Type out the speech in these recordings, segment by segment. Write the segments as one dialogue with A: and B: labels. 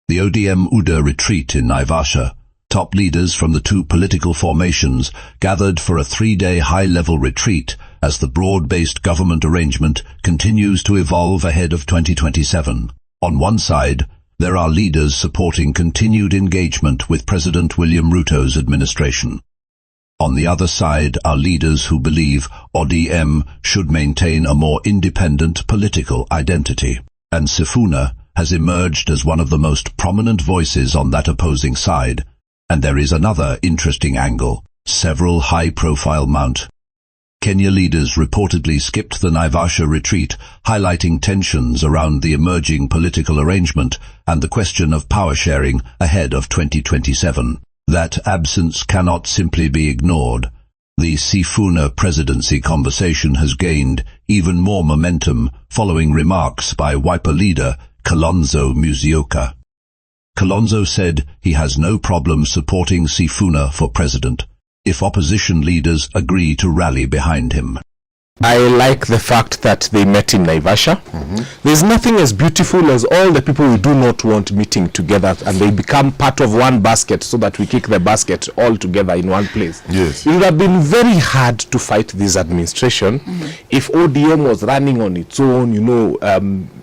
A: The ODM UDA retreat in Naivasha, top leaders from the two political formations gathered for a 3-day high-level retreat as the broad-based government arrangement continues to evolve ahead of 2027. On one side, there are leaders supporting continued engagement with President William Ruto's administration. On the other side are leaders who believe ODM should maintain a more independent political identity, and Sifuna has emerged as one of the most prominent voices on that opposing side. And there is another interesting angle. Several high-profile Mount Kenya leaders reportedly skipped the Naivasha retreat, highlighting tensions around the emerging political arrangement and the question of power sharing ahead of 2027. That absence cannot simply be ignored. The Sifuna presidency conversation has gained even more momentum following remarks by Wiper leader Kalonzo Musyoka. Kalonzo said he has no problem supporting Sifuna for president if opposition leaders agree to rally behind him.
B: I like the fact that they met in Naivasha. There's nothing as beautiful as all the people we do not want meeting together and they become part of one basket so that we kick the basket all together in one place.
C: Yes.
B: It would have been very hard to fight this administration if ODM was running on its own, you know,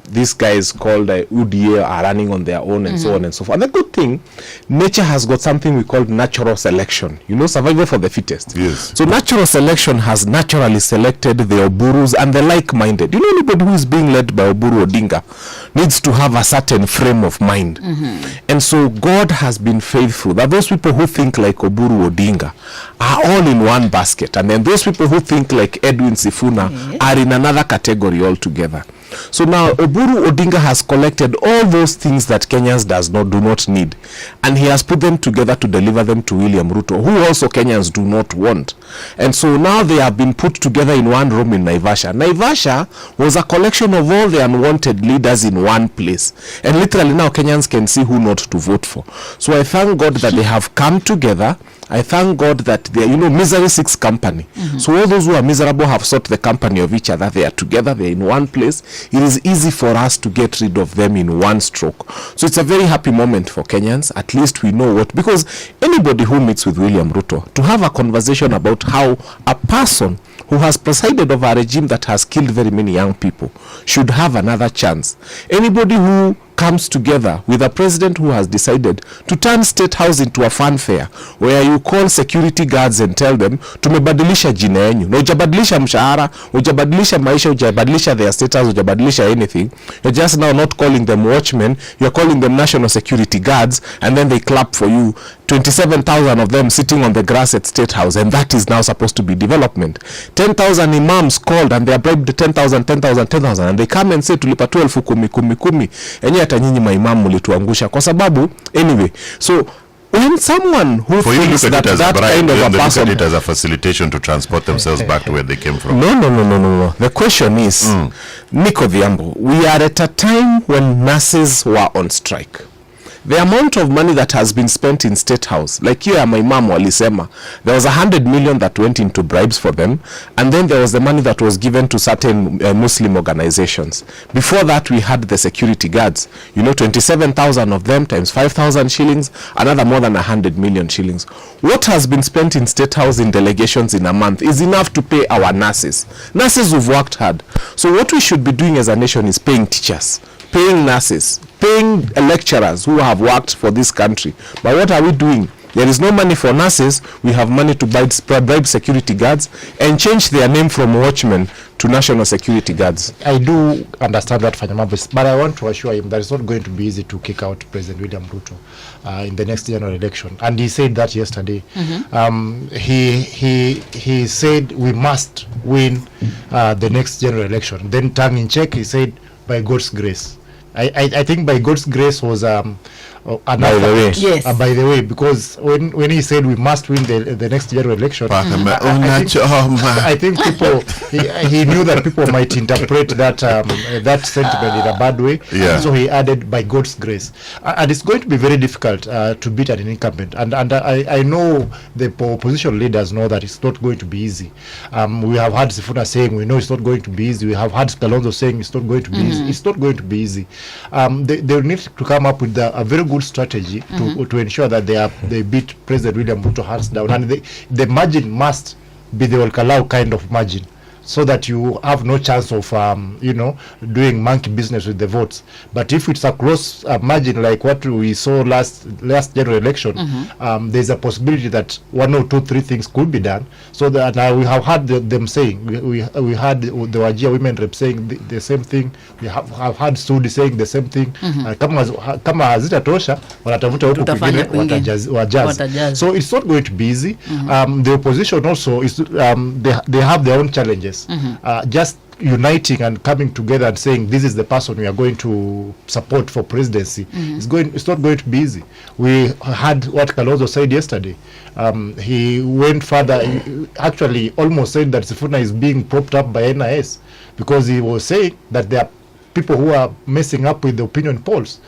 B: these guys called UDA are running on their own and so on and so forth. And the good thing, nature has got something we call natural selection. You know, survival for the fittest.
C: Yes.
B: So natural selection has naturally selected the Oburus and the like-minded. You know, anybody who is being led by Oburu Odinga needs to have a certain frame of mind. And so God has been faithful that those people who think like Oburu Odinga are all in one basket. And then those people who think like Edwin Sifuna are in another category altogether. So now Oburu Odinga has collected all those things that Kenyans do not need, and he has put them together to deliver them to William Ruto, who also Kenyans do not want. And so now they have been put together in one room in Naivasha. Naivasha was a collection of all the unwanted leaders in one place, and literally now Kenyans can see who not to vote for. So I thank God that they have come together. I thank God that they are, you know, misery seeks company. So all those who are miserable have sought the company of each other. They are together, they are in one place. It is easy for us to get rid of them in one stroke. So it's a very happy moment for Kenyans. At least we know what, because anybody who meets with William Ruto to have a conversation about how a person who has presided over a regime that has killed very many young people should have another chance. Anybody who comes together with a president who has decided to turn State House into a fanfare where you call security guards and tell them tumebadilisha jina yenu, na hujabadilisha mshahara, hujabadilisha maisha, hujabadilisha their status, hujabadilisha anything. You're just now not calling them watchmen, you're calling them national security guards, and then they clap for you. 27,000 of them sitting on the grass at State House, and that is now supposed to be development. 10,000 imams called and they are bribed 10,000, and they come and say tulipa 12 kumi. And yet nyinyi maimamu mlituangusha kwa sababu anyway. So when someone who thinks that kind of a person,
C: look at it as a facilitation to transport themselves back to where they came from.
B: No. The question is, Nico Dhiambo, we are at a time when nurses were on strike. The amount of money that has been spent in State House, like here my mom walisema, there was 100 million that went into bribes for them, and then there was the money that was given to certain Muslim organizations. Before that, we had the security guards, you know, 27,000 of them times 5,000 shillings, another more than 100 million shillings. What has been spent in State House in delegations in a month is enough to pay our nurses who've worked hard. So what we should be doing as a nation is paying teachers, paying nurses, paying lecturers who have worked for this country. But what are we doing? There is no money for nurses. We have money to bribe security guards and change their name from watchmen to national security guards.
D: I do understand that, Fanyamabis, but I want to assure him that it's not going to be easy to kick out President William Ruto in the next general election. And he said that yesterday. He said we must win the next general election. Then tongue in check, he said by God's grace. I think by God's grace was
B: by the way.
D: Yes. By the way, because when he said we must win the next general election, I think people he knew that people might interpret that that sentiment in a bad way.
C: Yeah.
D: So he added by God's grace, and it's going to be very difficult to beat an incumbent. And I know the opposition leaders know that it's not going to be easy. We have had Sifuna saying we know it's not going to be easy. We have had Kalonzo saying it's not going to be easy. It's not going to be easy. they need to come up with a very good strategy to ensure that they beat President William Ruto hands down, and the margin must be the Olkalau kind of margin, so that you have no chance of doing monkey business with the votes. But if it's a close margin like what we saw last general election, there's a possibility that 1 or 2, 3 things could be done. So that we have heard them saying, we had the Wajir women rep saying the same thing. We have heard Sudi saying the same thing. Kama hazitatosha wanatafuta huko kwingine wajazi. So it's not going to be easy. The opposition also is they have their own challenges. Just uniting and coming together and saying this is the person we are going to support for presidency, it's not going to be easy. We had what Kalonzo said yesterday. He went further. He actually almost said that Sifuna is being propped up by NIS, because he was saying that there are people who are messing up with the opinion polls,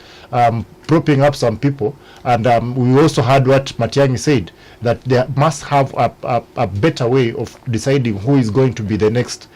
D: propping up some people. And we also had what Matiang'i said, that they must have a better way of deciding who is going to be the next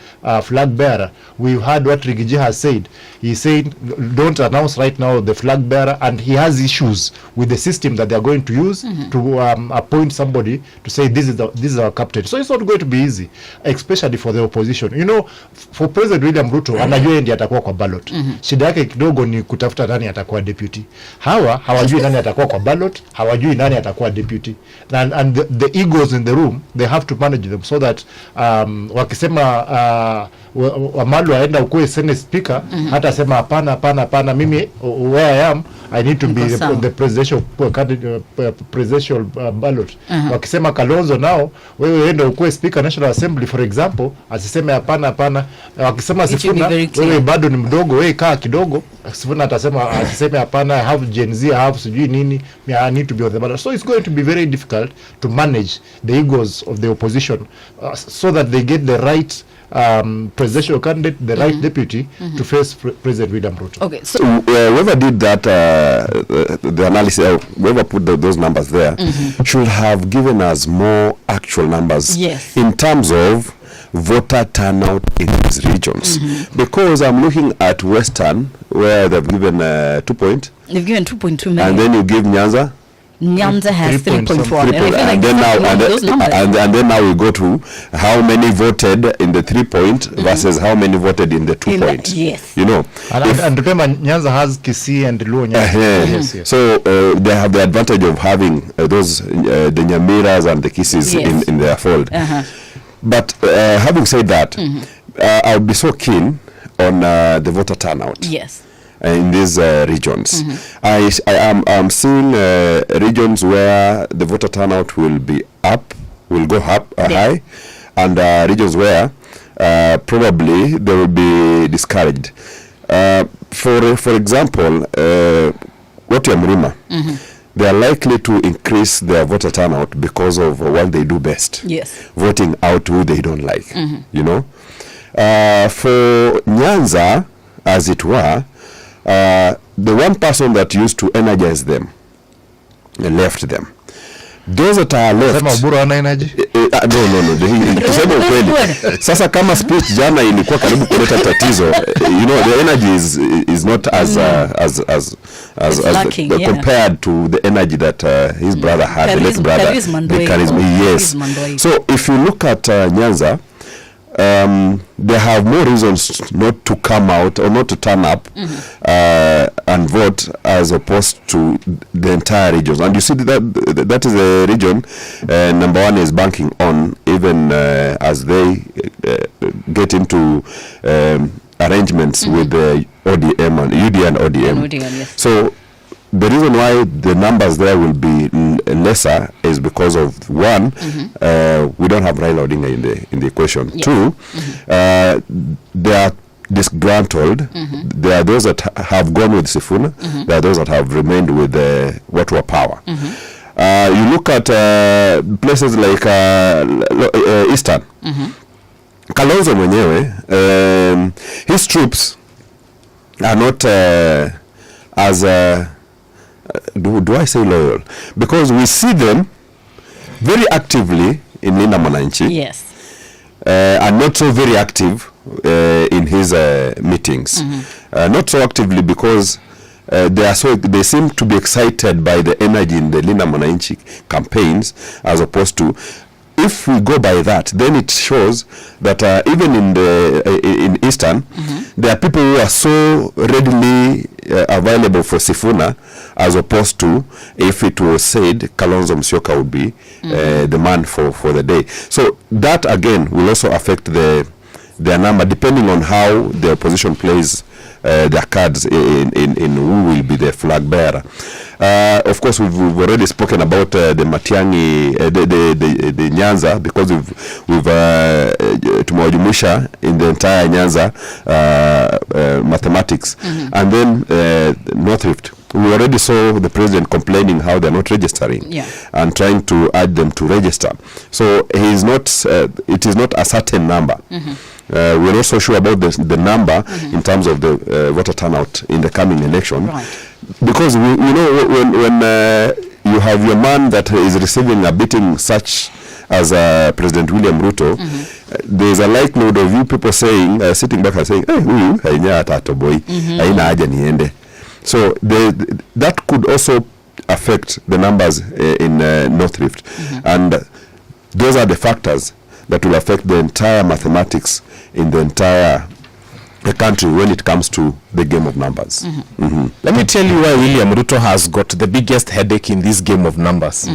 D: flag bearer. We've heard what Rigiji has said. He said, don't announce right now the flag bearer, and he has issues with the system that they're going to use to appoint somebody to say this is our captain. So it's not going to be easy, especially for the opposition. You know, for President William Ruto, anajua ndiye atakuwa kwa ballot. Shida yake kidogo ni kutafuta nani atakuwa deputy. Hawajui nani atakuwa kwa ballot, hawajui nani atakuwa deputy. And the egos in the room, they have to manage them so that wakisema Wamalu aenda ukuwe Senate Speaker, hata sema hapana mimi where I am, I need to be on the presidential ballot. Wakisema Kalonzo nao, wewe enda ukuwe Speaker National Assembly for example, asiseme hapana. Wakisema Sifuna, wewe bado ni mdogo, wewe kaa kidogo, Sifuna atasema asiseme hapana, I have Gen Z, I have sijui nini, I need to be on the ballot. So it's going to be very difficult to manage the egos of the opposition so that they get the right presidential candidate, the right deputy to face President William Ruto.
E: Okay, so
F: whoever did that, the analysis, whoever put those numbers there, should have given us more actual numbers in terms of voter turnout in these regions. Because I'm looking at Western, where they've given 2 point.
E: They've given 2.2 million.
F: And then you give Nyanza.
E: Nyanza has 3.1.
F: And then now we go to how many voted in the 3 point versus how many voted in the 2 point.
E: Yes.
F: You know.
D: And remember, Nyanza has Kisii and Luo Nyanza.
F: Yes. So they have the advantage of having those the Nyamiras and the Kisis in their fold. But having said that, I would be so keen on the voter turnout.
E: Yes.
F: In these regions. I'm seeing regions where the voter turnout will go up high, and regions where probably they will be discouraged. For example, Mrima, they are likely to increase their voter turnout because of what they do best.
E: Yes.
F: Voting out who they don't like. You know. For Nyanza, as it were, the one person that used to energize them left them. Those that are left,
D: energy?
F: No. Kusema ukweli. Sasa kama speech jana ilikuwa karibu kuleta tatizo, you know, the energy is not as
E: lacking,
F: compared to the energy that his brother had, the late brother, the charisma. Yes. So if you look at Nyanza, they have more reasons not to come out or not to turn up and vote as opposed to the entire regions. And you see that is a region number one is banking on, even as they get into arrangements with the ODM and UDA and ODM.
E: Yes.
F: So the reason why the numbers there will be lesser is because of one, we don't have Raila Odinga in the equation. Yes. Two, they are disgruntled. There are those that have gone with Sifuna. There are those that have remained with what were power. You look at places like Eastern. Kalonzo mwenyewe, his troops are not as do I say loyal? Because we see them very actively in Linda Mwananchi.
E: Yes.
F: And not so very active in his meetings. not so actively because they seem to be excited by the energy in the Linda Mwananchi campaigns, as opposed to, if we go by that, then it shows that even in Eastern, there are people who are so readily available for Sifuna, as opposed to if it was said Kalonzo Musyoka would be the man for the day. So that again will also affect their number, depending on how the opposition plays their cards in who will be the flag bearer. Of course, we've already spoken about the Matiang'i, the Nyanza, because we've tumewajumuisha in the entire Nyanza mathematics, and then North Rift. We already saw the president complaining how they're not registering and trying to urge them to register. So he is not. It is not a certain number. We're not so sure about the number in terms of the voter turnout in the coming election, because we know when you have your man that is receiving a beating such as President William Ruto, there's a likelihood of you people saying, sitting back and saying, hey, huyu hainya atato boy, haina haja niende. So that could also affect the numbers in North Rift, and those are the factors that will affect the entire mathematics in the entire country when it comes to the game of numbers.
B: Let me tell you why William Ruto has got the biggest headache in this game of numbers.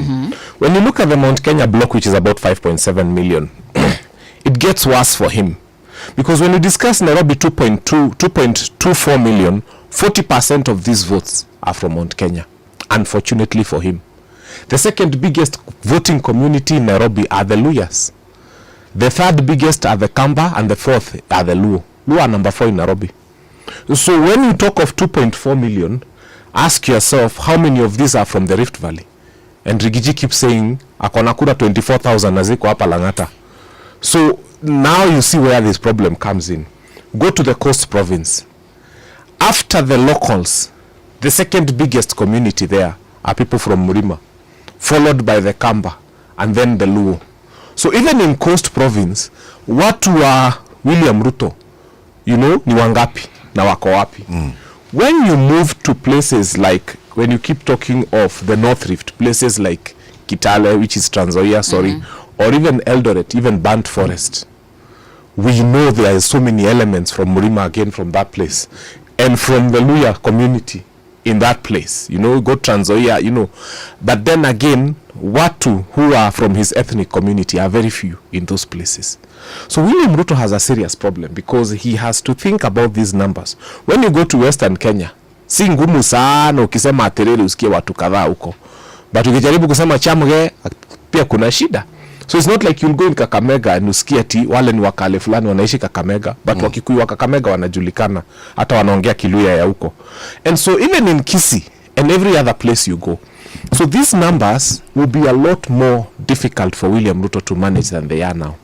B: When you look at the Mount Kenya block, which is about 5.7 million, it gets worse for him. Because when you discuss Nairobi 2.24 million, 40% of these votes are from Mount Kenya, unfortunately for him. The second biggest voting community in Nairobi are the Luyas. The third biggest are the Kamba, and the fourth are the Luo. Luo are number 4 in Nairobi. So when you talk of 2.4 million, ask yourself how many of these are from the Rift Valley. And Rigiji keeps saying, akona kura 24,000 naziko hapa Lang'ata. So now you see where this problem comes in. Go to the Coast Province. After the locals, the second biggest community there are people from Murima, followed by the Kamba, and then the Luo. So even in Coast Province, watu wa William Ruto, you know, ni wangapi na wako wapi? When you move to places like, when you keep talking of the North Rift, places like Kitale, which is Trans Nzoia, or even Eldoret, even Burnt Forest, we know there are so many elements from Murima, again from that place, and from the Luya community in that place, you know, go Trans Nzoia, you know. But then again, Watu who are from his ethnic community are very few in those places. So William Ruto has a serious problem because he has to think about these numbers. When you go to Western Kenya, si ngumu sana ukisema Aterere usikie watu kadhaa huko. But ukijaribu kusema Chamge, pia kuna shida. So it's not like you'll go in Kakamega and usikie ati wale ni wakale fulani wanaishi Kakamega, but Wakikuyu wa Kakamega wanajulikana, hata wanaongea Kiluya ya huko. And so even in Kisii and every other place you go, so these numbers will be a lot more difficult for William Ruto to manage than they are now.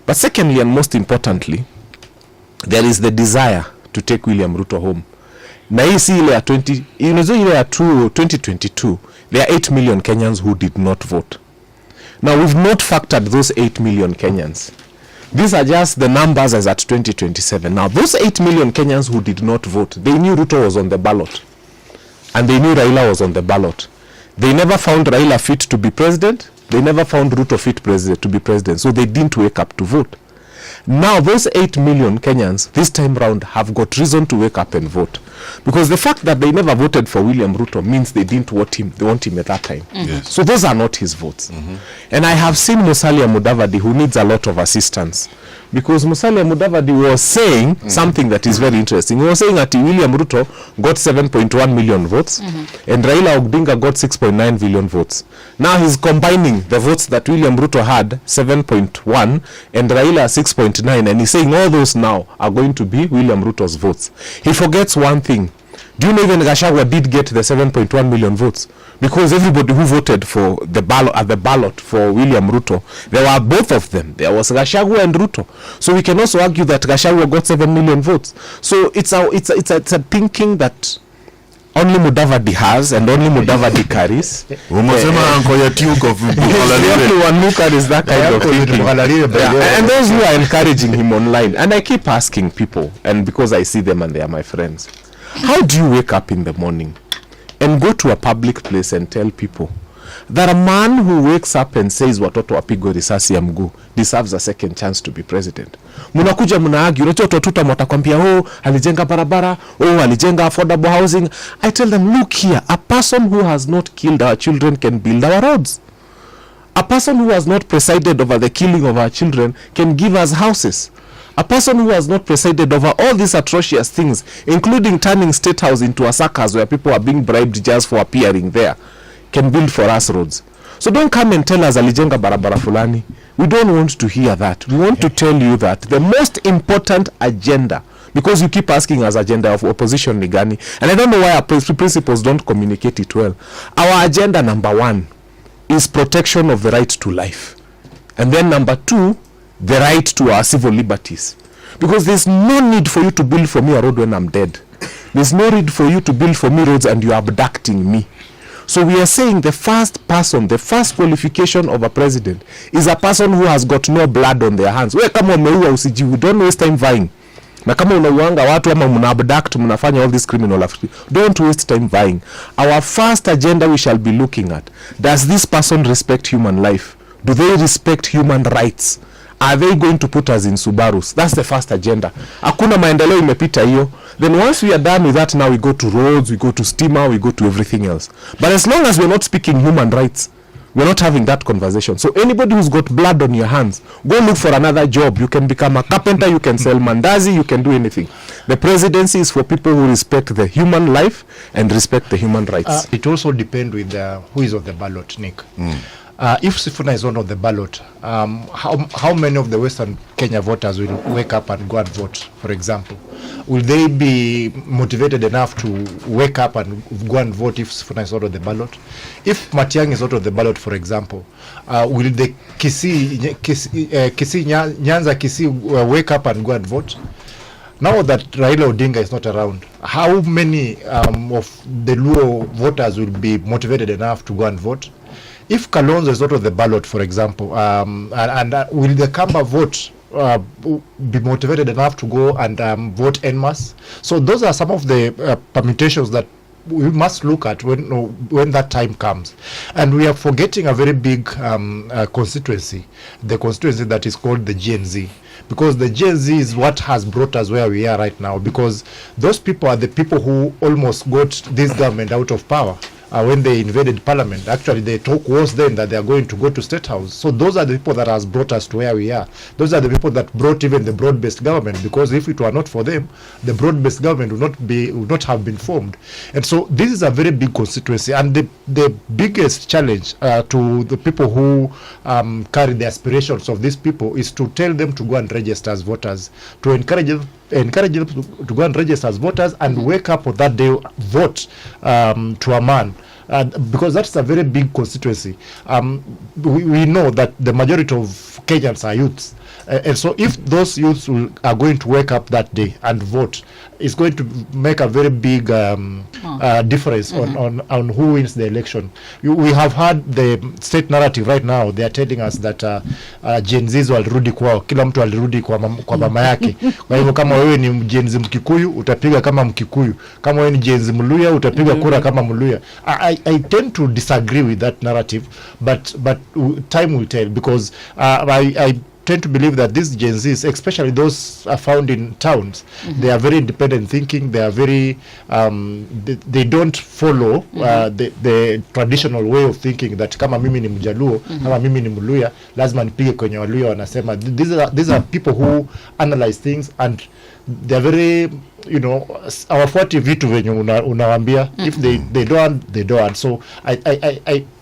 B: But secondly, and most importantly, there is the desire to take William Ruto home. Na hii si ile ya 2022, there are 8 million Kenyans who did not vote. Now, we've not factored those 8 million Kenyans. These are just the numbers as at 2027. Now, those 8 million Kenyans who did not vote, they knew Ruto was on the ballot. And they knew Raila was on the ballot. They never found Raila fit to be president. They never found Ruto fit to be president. So they didn't wake up to vote. Now, those 8 million Kenyans this time round have got reason to wake up and vote. Because the fact that they never voted for William Ruto means they didn't want him. They want him at that time.
C: Yes.
B: So those are not his votes. And I have seen Musalia Mudavadi, who needs a lot of assistance. Because Musalia Mudavadi was saying something that is very interesting. He was saying that William Ruto got 7.1 million votes and Raila Odinga got 6.9 billion votes. Now he's combining the votes that William Ruto had, 7.1, and Raila 6.9, and he's saying all those now are going to be William Ruto's votes. He forgets one thing. Do you know even Gachagua did get the 7.1 million votes? Because everybody who voted for the ballot at the ballot for William Ruto, there were both of them. There was Gachagua and Ruto. So we can also argue that Gachagua got 7 million votes. So it's a thinking that only Mudavadi has and only Mudavadi carries.
C: Umesema anko ya Duke of
B: He's the only one who carries that kind of thinking. And those who are encouraging him online. And I keep asking people, and because I see them and they are my friends, how do you wake up in the morning and go to a public place and tell people that a man who wakes up and says watoto wapigwe risasi ya mguu deserves a second chance to be president? Munakuja munaagi, watoto tuta mtakwambia oh alijenga barabara, oh alijenga affordable housing. I tell them, look here, a person who has not killed our children can build our roads. A person who has not presided over the killing of our children can give us houses. A person who has not presided over all these atrocious things, including turning State House into a circus where people are being bribed just for appearing there, can build for us roads. So don't come and tell us alijenga barabara fulani. We don't want to hear that. We want to tell you that the most important agenda, because you keep asking us agenda of opposition ni gani, and I don't know why our principles don't communicate it well. Our agenda number 1 is protection of the right to life. And then number 2, the right to our civil liberties. Because there's no need for you to build for me a road when I'm dead. There's no need for you to build for me roads and you're abducting me. So we are saying the first person, the first qualification of a president is a person who has got no blood on their hands. We kama umeua usijiu, don't waste time vying. Na kama unauanga watu ama muna abduct, mnafanya all this criminal activity, don't waste time vying. Our first agenda we shall be looking at, does this person respect human life? Do they respect human rights? Are they going to put us in Subarus? That's the first agenda. Hakuna maendeleo imepita hiyo. Then once we are done with that, now we go to roads, we go to steamer, we go to everything else. But as long as we're not speaking human rights, we're not having that conversation. So anybody who's got blood on your hands, go look for another job. You can become a carpenter, you can sell mandazi, you can do anything. The presidency is for people who respect the human life and respect the human rights.
D: It also depends with who is on the ballot, Nick. If Sifuna is on the ballot, how many of the Western Kenya voters will wake up and go and vote, for example? Will they be motivated enough to wake up and go and vote if Sifuna is on the ballot? If Matiang'i is on the ballot, for example, will the Nyanza Kisii wake up and go and vote? Now that Raila Odinga is not around, how many of the Luo voters will be motivated enough to go and vote? If Kalonzo is not on the ballot, for example, and will the Kamba vote be motivated enough to go and vote en masse? So those are some of the permutations that we must look at when that time comes. And we are forgetting a very big constituency, the constituency that is called the Gen Z. Because the Gen Z is what has brought us where we are right now. Because those people are the people who almost got this government out of power. When they invaded parliament, actually they talk worse then that they are going to go to State House. So those are the people that has brought us to where we are. Those are the people that brought even the broad-based government, because if it were not for them, the broad-based government would not have been formed. And so this is a very big constituency, and the biggest challenge to the people who carry the aspirations of these people is to tell them to go and register as voters, to encourage them to go and register as voters and wake up on that day, vote to a man. Because that's a very big constituency. We know that the majority of Kenyans are youths. And so if those youths are going to wake up that day and vote, it's going to make a very big difference on who wins the election. We have had the state narrative right now. They are telling us that Gen Zs walirudi kwao, kila mtu alirudi kwa mama yake. Kwa hivyo kama wewe ni Gen Z Mkikuyu, utapiga kama Mkikuyu. Kama wewe ni Gen Z Mluya, utapiga kura kama Mluya. I tend to disagree with that narrative, but time will tell, because I tend to believe that these Gen Zs, especially those are found in towns, they are very independent thinking. They are very they don't follow the traditional way of thinking that kama mimi ni Mjaluo, kama mimi ni Mluya, lazima nipige kwenye Waluya wanasema. These are people who analyze things, and they are very, hawafuati vitu venye unawaambia. If they don't. So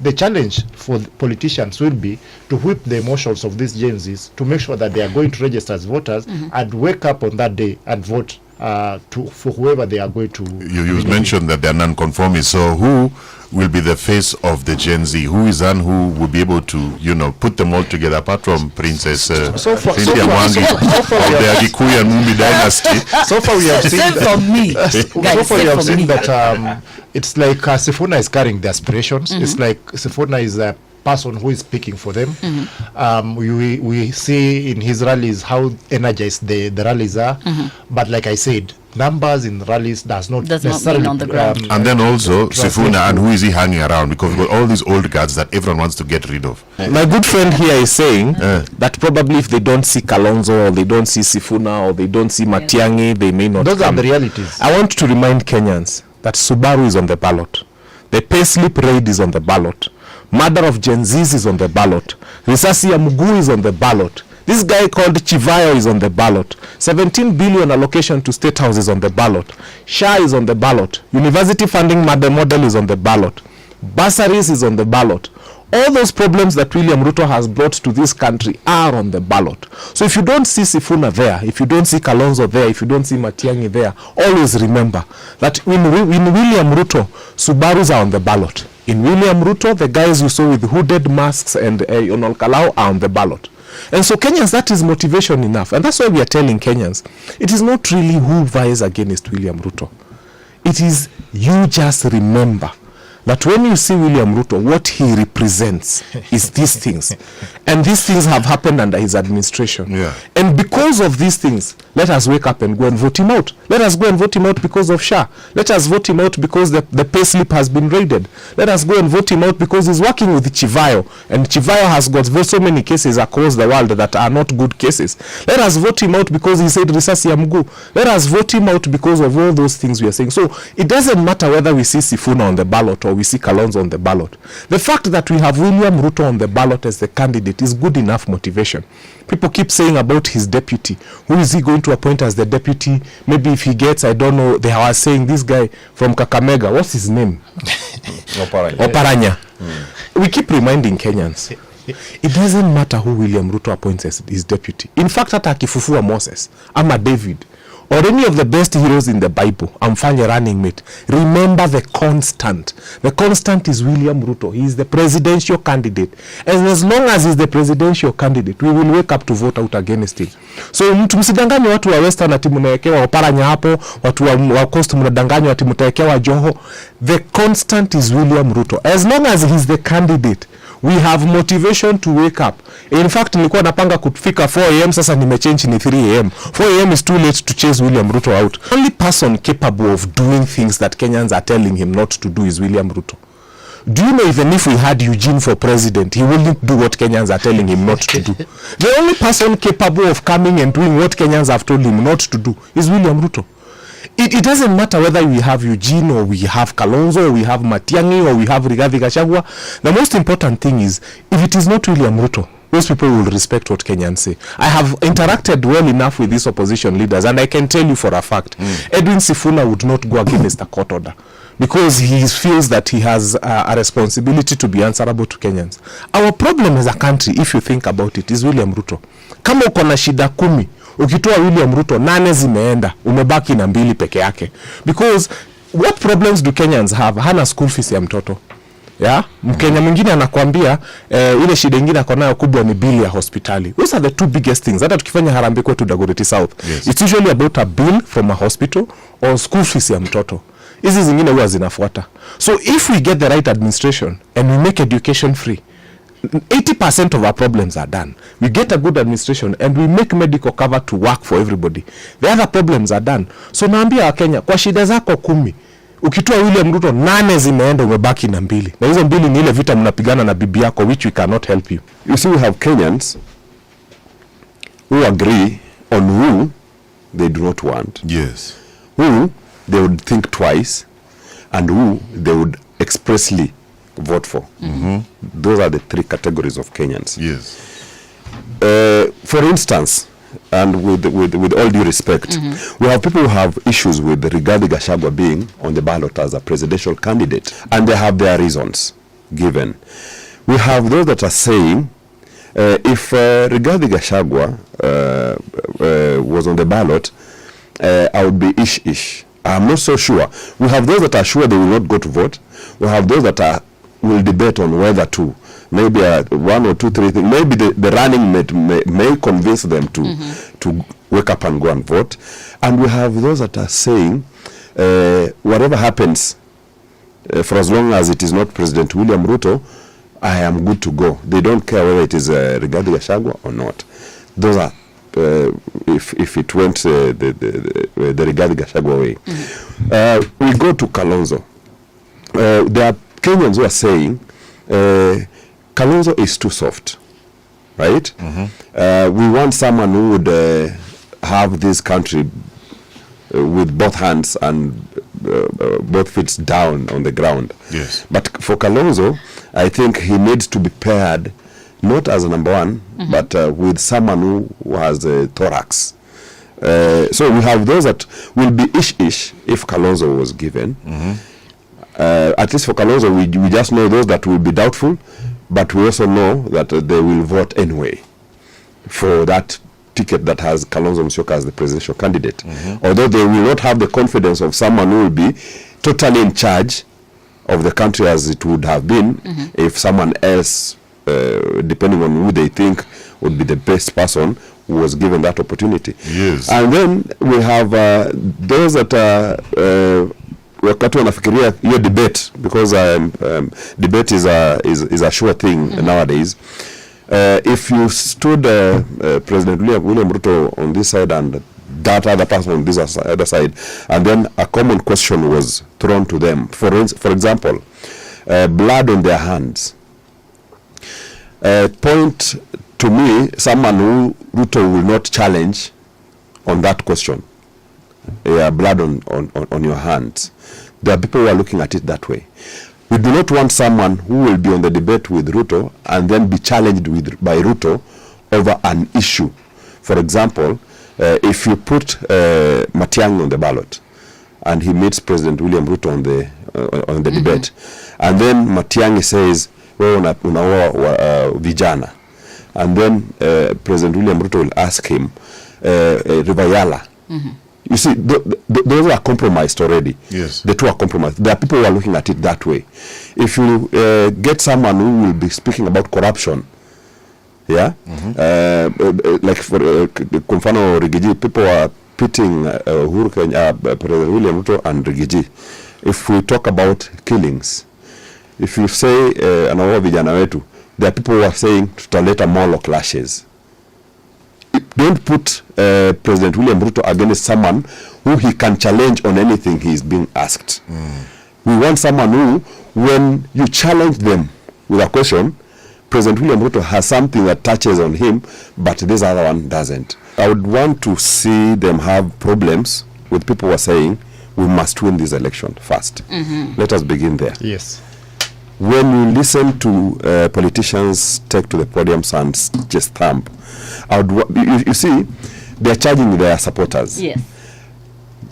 D: the challenge for the politicians will be to whip the emotions of these Gen Zs to make sure that they are going to register as voters and wake up on that day and vote for whoever they are going to.
C: You mentioned that they are non-conformists. So who will be the face of the Gen Z? Who is and who will be able to, put them all together, apart from Princess Cynthia Mwangi of the Agikuyu and Mumbi dynasty?
D: So far we have seen
E: Same for me.
D: So far we have seen that it's like Sifuna is carrying the aspirations. It's like Sifuna is a person who is speaking for them. We see in his rallies how energized the rallies are. But like I said, numbers in rallies does not necessarily
E: mean on the ground.
C: And then also Sifuna, and who is he hanging around? Because we've got all these old guards that everyone wants to get rid of.
B: My good friend here is saying that probably if they don't see Kalonzo, or they don't see Sifuna, or they don't see Matiang'i, they may not
D: Those
B: come.
D: are the realities.
B: I want to remind Kenyans that Subaru is on the ballot. The payslip raid is on the ballot. Murder of Gen Zs is on the ballot. Risasi ya Muguu is on the ballot. This guy called Chivayo is on the ballot. 17 billion allocation to state house is on the ballot. SHA is on the ballot. University funding model is on the ballot. Bursaries is on the ballot. All those problems that William Ruto has brought to this country are on the ballot. So if you don't see Sifuna there, if you don't see Kalonzo there, if you don't see Matiang'i there, always remember that in William Ruto, Subarus are on the ballot. In William Ruto, the guys you saw with hooded masks and Onol Kalau are on the ballot. And so Kenyans, that is motivation enough. And that's why we are telling Kenyans, it is not really who vies against William Ruto. It is you just remember that when you see William Ruto, what he represents is these things. And these things have happened under his administration.
C: Yeah.
B: And because of these things, let us wake up and go and vote him out. Let us go and vote him out because of SHA. Let us vote him out because the pay slip has been raided. Let us go and vote him out because he's working with Chivayo. And Chivayo has got so many cases across the world that are not good cases. Let us vote him out because he said Risasi ya Muguu. Let us vote him out because of all those things we are saying. So it doesn't matter whether we see Sifuna on the ballot or we see Kalonzo on the ballot. The fact that we have William Ruto on the ballot as the candidate is good enough motivation. People keep saying about his deputy. Who is he going to appoint as the deputy? Maybe if he gets, I don't know, they are saying this guy from Kakamega, what's his name? Oparanya. We keep reminding Kenyans. It doesn't matter who William Ruto appoints as his deputy. In fact, hata akifufua Moses, ama David, or any of the best heroes in the Bible, amfanye running mate, remember the constant. The constant is William Ruto. He is the presidential candidate. And as long as he is the presidential candidate, we will wake up to vote out against him. So msidanganye watu wa Western ati mnaekewa Oparanya hapo, watu wa Coast mnadanganywa ati mtaekewa Joho. The constant is William Ruto. As long as he is the candidate, we have motivation to wake up. In fact, nilikuwa napanga kufika 4 am, sasa nimechange ni 3 am. 4 am is too late to chase William Ruto out. Only person capable of doing things that Kenyans are telling him not to do is William Ruto. Do you know even if we had Eugene for president, he wouldn't do what Kenyans are telling him not to do? The only person capable of coming and doing what Kenyans have told him not to do is William Ruto. It doesn't matter whether we have Eugene or we have Kalonzo or we have Matiang'i or we have Rigathi Gachagua. The most important thing is, if it is not William Ruto, those people will respect what Kenyans say. I have interacted well enough with these opposition leaders, and I can tell you for a fact, Edwin Sifuna would not go against a court order because he feels that he has a responsibility to be answerable to Kenyans. Our problem as a country, if you think about it, is William Ruto. Kama uko na shida 10, ukitoa William Ruto 8 zimeenda, umebaki na 2 peke yake. Because what problems do Kenyans have? Hana school fees ya mtoto. Yeah? Mkenya mwingine anakuambia ile shida nyingine akonayo kubwa ni bill ya hospitali. Those are the 2 biggest things. Hata tukifanya harambee kwetu Dagoretti South. Yes. It's usually about a bill from a hospital or school fees ya mtoto. Hizi zingine huwa zinafuata. So if we get the right administration and we make education free, 80% of our problems are done. We get a good administration and we make medical cover to work for everybody. The other problems are done. So naambia wa Kenya, kwa shida zako 10, ukitoa William Ruto 8 zimeenda, umebaki na 2. Na hizo 2 ni ile vita mnapigana na bibi yako, which we cannot help you.
F: You see, we have Kenyans who agree on who they do not want.
C: Yes.
F: Who they would think twice and who they would expressly vote for. Those are the 3 categories of Kenyans.
C: Yes.
F: For instance, and with all due respect, we have people who have issues with Rigathi Gachagua being on the ballot as a presidential candidate, and they have their reasons given. We have those that are saying if Rigathi Gachagua was on the ballot, I would be ish. I'm not so sure. We have those that are sure they will not go to vote. We have those that will debate on whether to. Maybe 1 or 2, 3 things. Maybe the running mate may convince them to wake up and go and vote. And we have those that are saying, whatever happens, for as long as it is not President William Ruto, I am good to go. They don't care whether it is Rigathi Gachagua or not. Those are, if it went the Rigathi Gachagua way. We go to Kalonzo. There are Kenyans who are saying, Kalonzo is too soft, right? We want someone who would have this country with both hands and both feet down on the ground.
C: Yes.
F: But for Kalonzo, I think he needs to be paired not as a number one, but with someone who has a thorax. So we have those that will be ish if Kalonzo was given. At least for Kalonzo, we just know those that will be doubtful, but we also know that they will vote anyway for that ticket that has Kalonzo Musyoka as the presidential candidate. Although they will not have the confidence of someone who will be totally in charge of the country as it would have been if someone else, depending on who they think would be the best person, was given that opportunity.
C: Yes.
F: And then we have those that are wakati wanafikiria hiyo debate, because debate is a sure thing nowadays. If you stood President William Ruto on this side and that other person on this other side, and then a common question was thrown to them, for example, blood on their hands, point to me someone who Ruto will not challenge on that question. Blood on your hands. There are people who are looking at it that way. We do not want someone who will be on the debate with Ruto and then be challenged by Ruto over an issue. For example, if you put Matiang'i on the ballot and he meets President William Ruto on the debate, and then Matiang'i says, wewe unaoa vijana, and then President William Ruto will ask him, Rivayala. You see, those are compromised already.
C: Yes.
F: The two are compromised. There are people who are looking at it that way. If you get someone who will be speaking about corruption, like for mfano Rigiji, people are pitting President William Ruto and Rigiji. If we talk about killings, if you say anaoa vijana wetu, there are people who are saying tutaleta molo clashes. Don't put President William Ruto against someone who he can challenge on anything he is being asked. We want someone who, when you challenge them with a question, President William Ruto has something that touches on him, but this other one doesn't. I would want to see them have problems with people who are saying, we must win this election first. Let us begin there.
D: Yes.
F: When you listen to politicians take to the podiums and just thump, you see, they're charging their supporters.
E: Yes.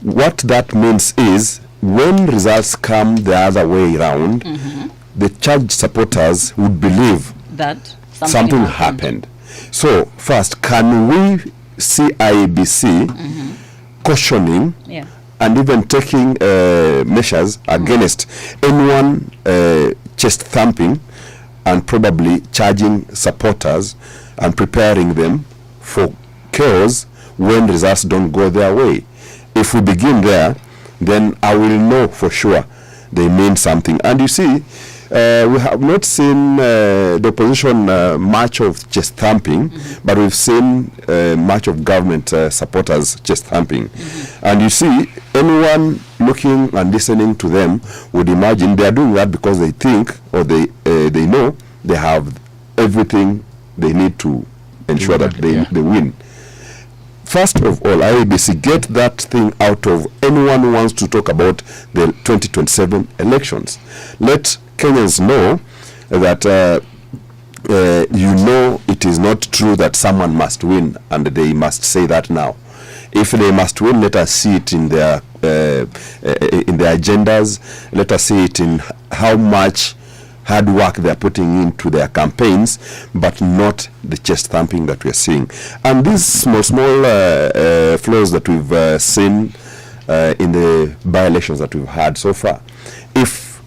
F: What that means is, when results come the other way around, the charged supporters would believe
E: that
F: something happened. So, first, can we see IEBC cautioning and even taking measures against anyone chest thumping and probably charging supporters and preparing them for chaos when results don't go their way? If we begin there, then I will know for sure they mean something. And you see, we have not seen the opposition much of chest thumping, but we've seen much of government supporters chest thumping. And you see, anyone looking and listening to them would imagine they are doing that because they think, or they know they have everything they need to ensure that they win. First of all, IEBC, get that thing out of anyone who wants to talk about the 2027 elections. Let Kenyans know that it is not true that someone must win, and they must say that now. If they must win, let us see it in their agendas. Let us see it in how much hard work they are putting into their campaigns, but not the chest thumping that we are seeing. And these small flaws that we've seen in the by-elections that we've had so far, if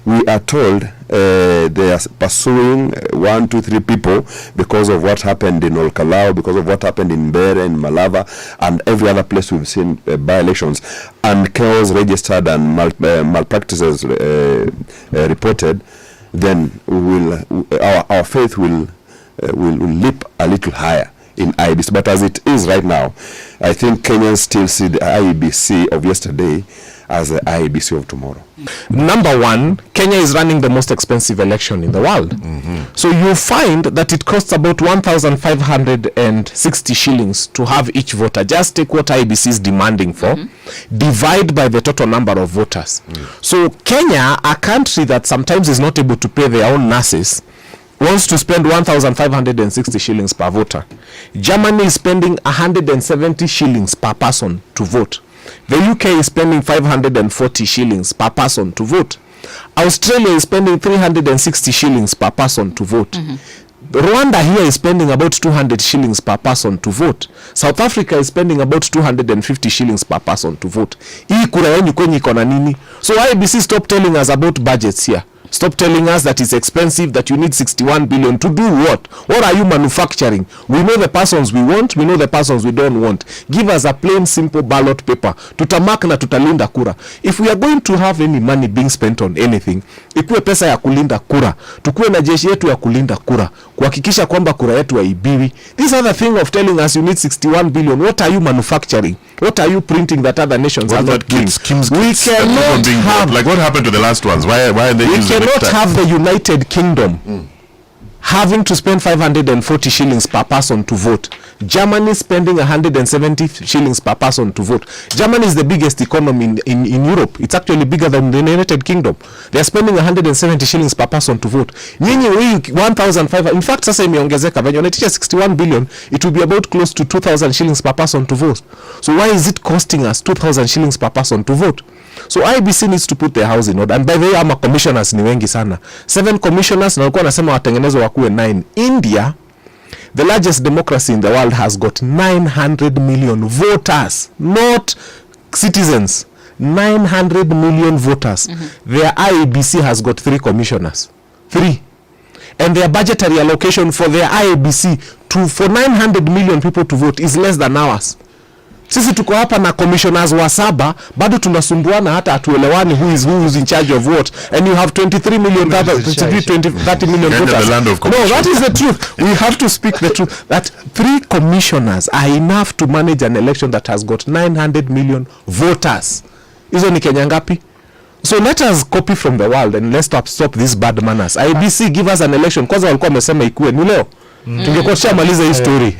F: we are told they are pursuing 1, 2, 3 people because of what happened in Olkalau, because of what happened in Mbere, in Malava, and every other place we've seen by-elections, and chaos registered and malpractices reported, then our faith will leap a little higher in IEBC. But as it is right now, I think Kenyans still see the IEBC of yesterday as the IEBC of tomorrow.
B: Number one, Kenya is running the most expensive election in the world. So you find that it costs about 1,560 shillings to have each voter. Just take what IEBC is demanding for, divide by the total number of voters. So Kenya, a country that sometimes is not able to pay their own nurses, wants to spend 1,560 shillings per voter. Germany is spending 170 shillings per person to vote. The UK is spending 540 shillings per person to vote. Australia is spending 360 shillings per person to vote. Rwanda here is spending about 200 shillings per person to vote. South Africa is spending about 250 shillings per person to vote. Hii kura yenu kwenye iko na nini? So IEBC, stop telling us about budgets here. Stop telling us that it's expensive, that you need 61 billion to do what? What are you manufacturing? We know the persons we want, we know the persons we don't want. Give us a plain simple ballot paper. Tutamark na tutalinda kura. If we are going to have any money being spent on anything, ikuwe pesa ya kulinda kura. Tukuwe na jeshi yetu ya kulinda kura. Kuhakikisha kwamba kura yetu haibiwi. This other thing of telling us you need 61 billion, what are you manufacturing? What are you printing that other nations are not doing? We cannot have,
C: like what happened to the last ones? Why are they using it?
B: We cannot have the United Kingdom having to spend 540 shillings per person to vote. Germany spending 170 shillings per person to vote. Germany is the biggest economy in Europe. It's actually bigger than the United Kingdom. They are spending 170 shillings per person to vote. Nyinyi 1,500. In fact, sasa imeongezeka. When you teach 61 billion, it will be about close to 2,000 shillings per person to vote. So why is it costing us 2,000 shillings per person to vote? So IEBC needs to put their house in order. And by the way, ama commissioners ni wengi sana. 7 commissioners, na walikuwa nasema watengenezwe wakuwe 9. India, the largest democracy in the world, has got 900 million voters, not citizens. 900 million voters. Their IEBC has got 3 commissioners. 3. And their budgetary allocation for their IEBC for 900 million people to vote is less than ours. Sisi tuko hapa na commissioners wa 7, bado tunasumbuana hata atuelewani who is in charge of what, and you have 23 million 30 million voters. No, that is the truth. We have to speak the truth, that 3 commissioners are enough to manage an election that has got 900 million voters. Hizo ni Kenya ngapi? So let us copy from the world and let's stop these bad manners. IEBC, give us an election. Kwanza walikuwa wamesema ikuwe ni leo. Tungekuwa tushamaliza hii story.